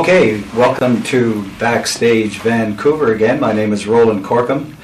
Okay, welcome to Backstage Vancouver again. My name is Roland Corkum,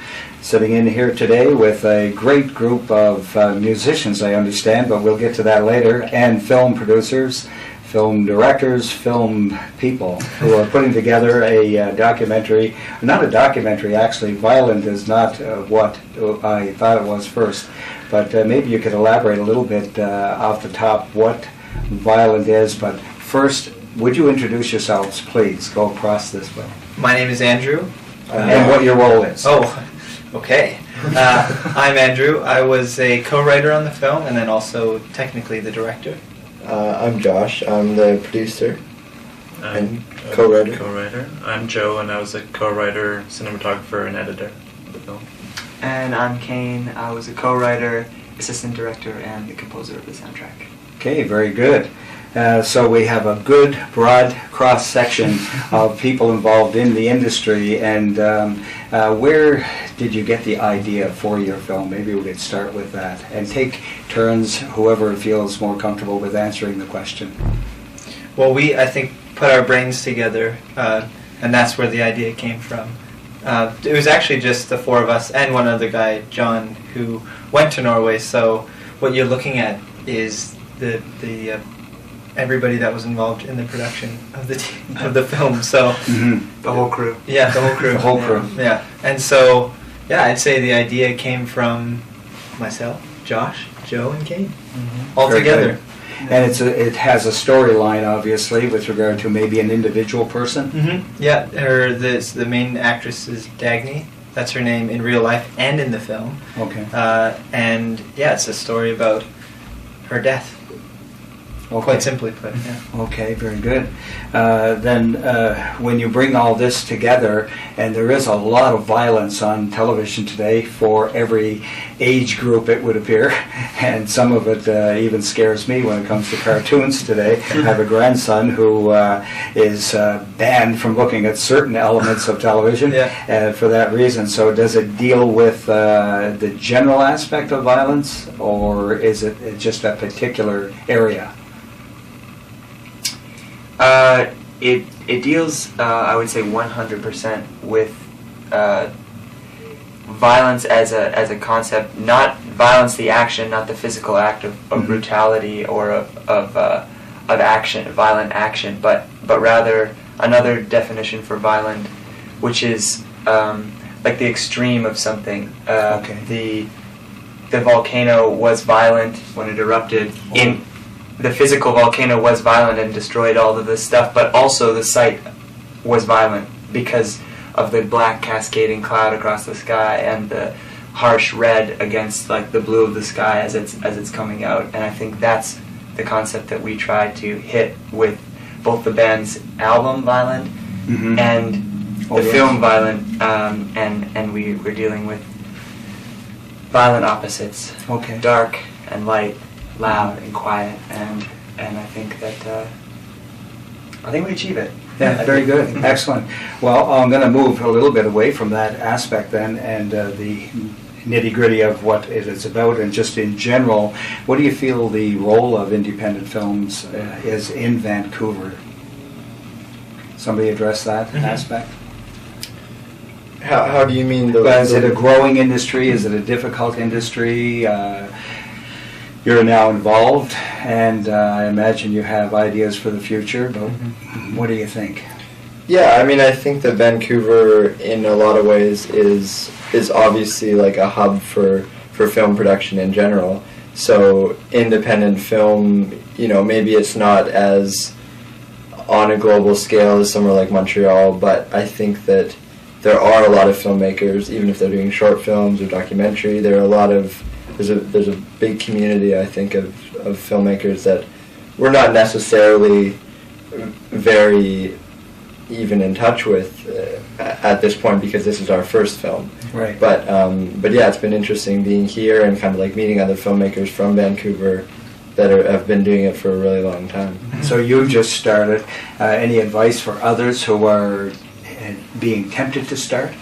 sitting in here today with a great group of musicians, I understand, but we'll get to that later, and film producers, film directors, film people who are putting together a documentary. Not a documentary, actually. Violent is not what I thought it was first, but maybe you could elaborate a little bit off the top what Violent is. But first, would you introduce yourselves, please? Go across this way. My name is Andrew. And what your role is. Oh, okay. I'm Andrew. I was a co-writer on the film and then also technically the director. I'm Josh. I'm the producer and co-writer. I'm Joe, and I was a co-writer, cinematographer, and editor of the film. And I'm Kane. I was a co-writer, assistant director, and the composer of the soundtrack. Okay, very good. So we have a good, broad cross-section of people involved in the industry. And where did you get the idea for your film? Maybe we could start with that and take turns, whoever feels more comfortable with answering the question. Well, I think, put our brains together, and that's where the idea came from. It was actually just the four of us and one other guy, John, who went to Norway. So what you're looking at is the everybody that was involved in the production of the film. So The whole crew. Yeah, the whole crew. The whole crew. Yeah. And so, yeah, I'd say the idea came from myself, Josh, Joe, and Kane, all Very together. good. And it has a storyline, obviously, with regard to maybe an individual person. Yeah, the main actress is Dagny. That's her name in real life and in the film. Okay. And yeah, it's a story about her death. Okay. Quite simply put, yeah. Okay, very good. Then when you bring all this together, and there is a lot of violence on television today for every age group, it would appear, and some of it even scares me when it comes to cartoons today. I have a grandson who is banned from looking at certain elements of television for that reason. So does it deal with the general aspect of violence, or is it just a particular area? It deals, I would say, 100% with violence as a concept. Not violence, the action, not the physical act of brutality or of action, violent action, but rather another definition for violent, which is like the extreme of something. The volcano was violent when it erupted. The physical volcano was violent and destroyed all of this stuff, but also the site was violent because of the black cascading cloud across the sky and the harsh red against like the blue of the sky as it's coming out. And I think that's the concept that we try to hit with both the band's album Violent and the film Violent, and we're dealing with violent opposites, dark and light, loud and quiet, and I think that we achieve it. Yeah, very good, excellent. Well, I'm going to move a little bit away from that aspect then, and the nitty-gritty of what it is about, and just in general, what do you feel the role of independent films is in Vancouver? Somebody address that aspect? How do you mean? Is it a growing industry? Is it a difficult industry? You're now involved, and I imagine you have ideas for the future, but what do you think? Yeah, I mean, I think that Vancouver, in a lot of ways, is obviously like a hub for film production in general. So independent film, maybe it's not as on a global scale as somewhere like Montreal, but I think that there are a lot of filmmakers, even if they're doing short films or documentary. There are a lot of There's a big community, I think, of filmmakers that we're not necessarily very even in touch with at this point because this is our first film. Right. But yeah, it's been interesting being here and kind of like meeting other filmmakers from Vancouver that have been doing it for a really long time. So you just started. Any advice for others who are being tempted to start?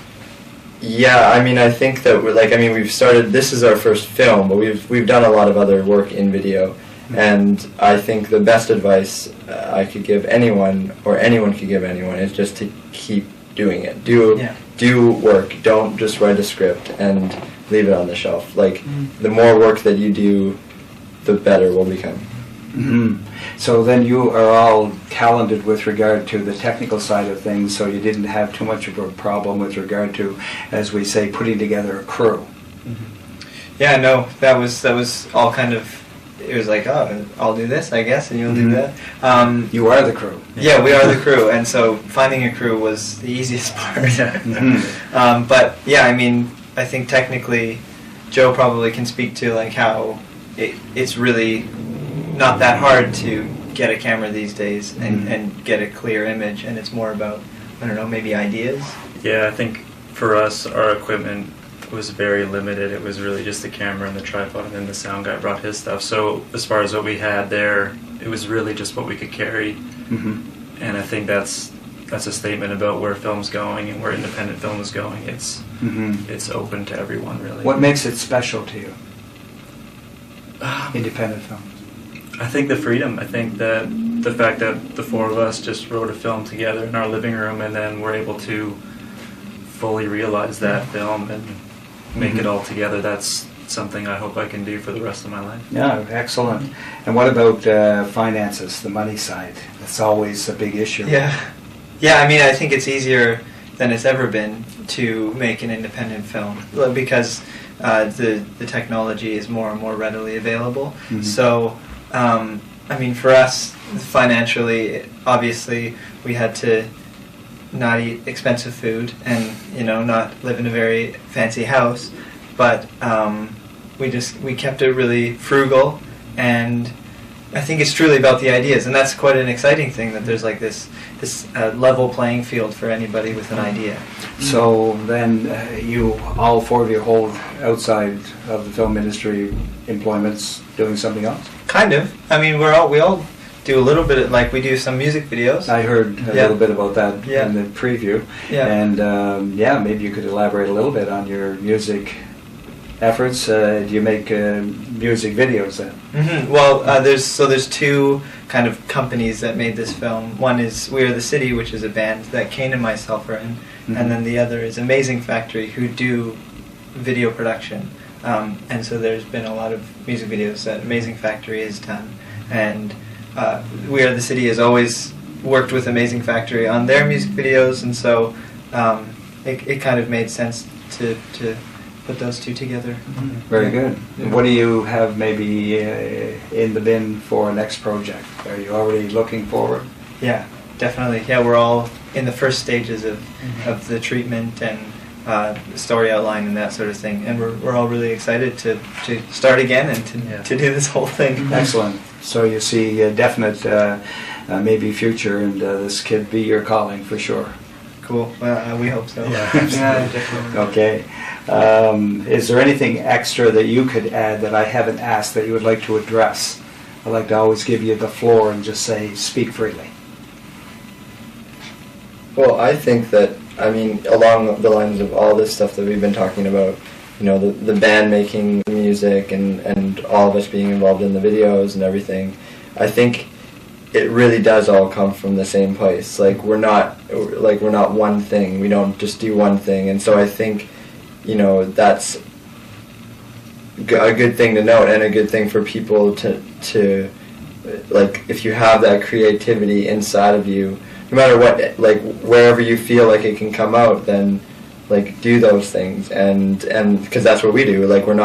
Yeah, I mean, I think that we've started. This is our first film, but we've done a lot of other work in video, And I think the best advice I could give anyone, or anyone could give anyone, is just to keep doing it. Do work. Don't just write a script and leave it on the shelf. Like, the more work that you do, the better we'll become. Mm-hmm. So then you are all talented with regard to the technical side of things, so you didn't have too much of a problem with regard to, as we say, putting together a crew. Yeah, no, that was all kind of. It was like, oh, I'll do this, I guess, and you'll do that. You are the crew. Yeah, we are the crew, and so finding a crew was the easiest part. But yeah, I mean, I think technically, Joe probably can speak to like how it's really not that hard to get a camera these days and get a clear image, and it's more about, I don't know, maybe ideas. Yeah, I think for us, our equipment was very limited. It was really just the camera and the tripod, and then the sound guy brought his stuff. So as far as what we had there, it was really just what we could carry. And I think that's a statement about where film's going and where independent film is going. It's open to everyone, really. What makes it special to you? Independent film. I think the freedom. I think that the fact that the four of us just wrote a film together in our living room, and then we're able to fully realize that film and make it all together. That's something I hope I can do for the rest of my life. Yeah, excellent. And what about finances, the money side? That's always a big issue. Yeah, I mean, I think it's easier than it's ever been to make an independent film because the technology is more and more readily available. So, I mean, for us, financially, obviously, we had to not eat expensive food and, you know, not live in a very fancy house, but we kept it really frugal, and I think it's truly about the ideas, and that's quite an exciting thing, that there's like this level playing field for anybody with an idea. So then you, all four of you, hold outside of the film industry employments doing something else? Kind of. I mean, we all do a little bit of, like, we do some music videos. I heard a little bit about that in the preview. Yeah. And maybe you could elaborate a little bit on your music efforts. Do you make music videos then? Well, there's two kind of companies that made this film. One is We Are the City, which is a band that Kane and myself are in, and then the other is Amazing Factory, who do video production. And so there's been a lot of music videos that Amazing Factory has done, and We Are the City has always worked with Amazing Factory on their music videos, and so it kind of made sense to put those two together. Very good. Yeah. What do you have maybe in the bin for a next project? Are you already looking forward? Yeah, definitely. Yeah, we're all in the first stages of the treatment and story outline and that sort of thing, and we're all really excited to start again and to do this whole thing. Excellent. So you see a definite maybe future, and this could be your calling for sure. Cool. Well, we hope so. Yeah, definitely. Okay. Is there anything extra that you could add that I haven't asked that you would like to address? I'd like to always give you the floor and just say, speak freely. Well, I think that, I mean, along the lines of all this stuff that we've been talking about, you know, the band making music and all of us being involved in the videos and everything, I think it really does all come from the same place. Like, we're not one thing. We don't just do one thing. And so I think, you know, that's a good thing to note, and a good thing for people to like, if you have that creativity inside of you, no matter what, like, wherever you feel like it can come out, then, like, do those things, and because that's what we do. Like, we're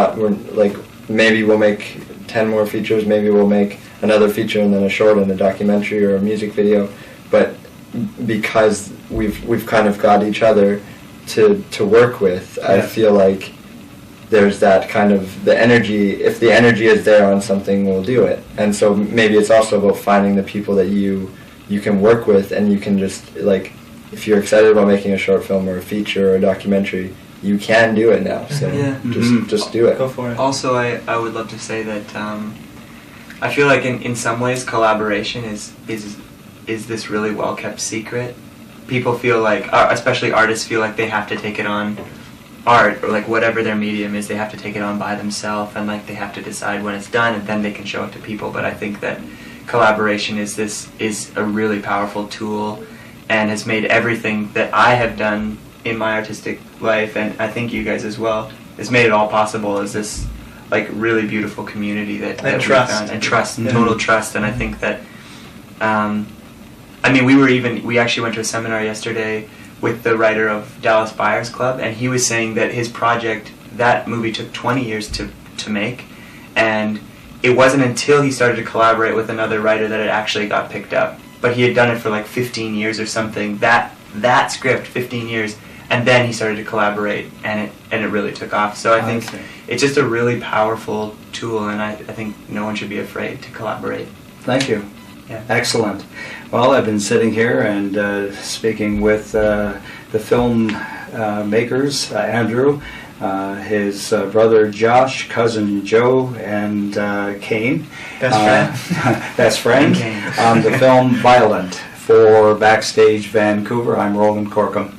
like, maybe we'll make 10 more features, maybe we'll make another feature and then a short and a documentary or a music video, but because we've kind of got each other to work with, I feel like there's that kind of the energy. If the energy is there on something, we'll do it. And so maybe it's also about finding the people that you can work with, and you can just, like, if you're excited about making a short film or a feature or a documentary, you can do it now. So just do it. Go for it. Also, I would love to say that I feel like in some ways collaboration is this really well kept secret. People feel like, especially artists, feel like they have to take it on art, or like whatever their medium is, they have to take it on by themselves, and like they have to decide when it's done, and then they can show it to people. But I think that collaboration is a really powerful tool, and has made everything that I have done in my artistic life, and I think you guys as well, has made it all possible. Is this like really beautiful community that we found, and trust, total trust. And I think that I mean, we actually went to a seminar yesterday with the writer of Dallas Buyers Club, and he was saying that his project, that movie took 20 years to make, and it wasn't until he started to collaborate with another writer that it actually got picked up. But he had done it for like 15 years or something, that script, 15 years, and then he started to collaborate, and it really took off. So I think it's just a really powerful tool, and I think no one should be afraid to collaborate. Thank you. Yeah. Excellent. Well, I've been sitting here and speaking with the film makers, Andrew, his brother Josh, cousin Joe, and Kane. Best friend. On the film Violent for Backstage Vancouver. I'm Roland Corkum.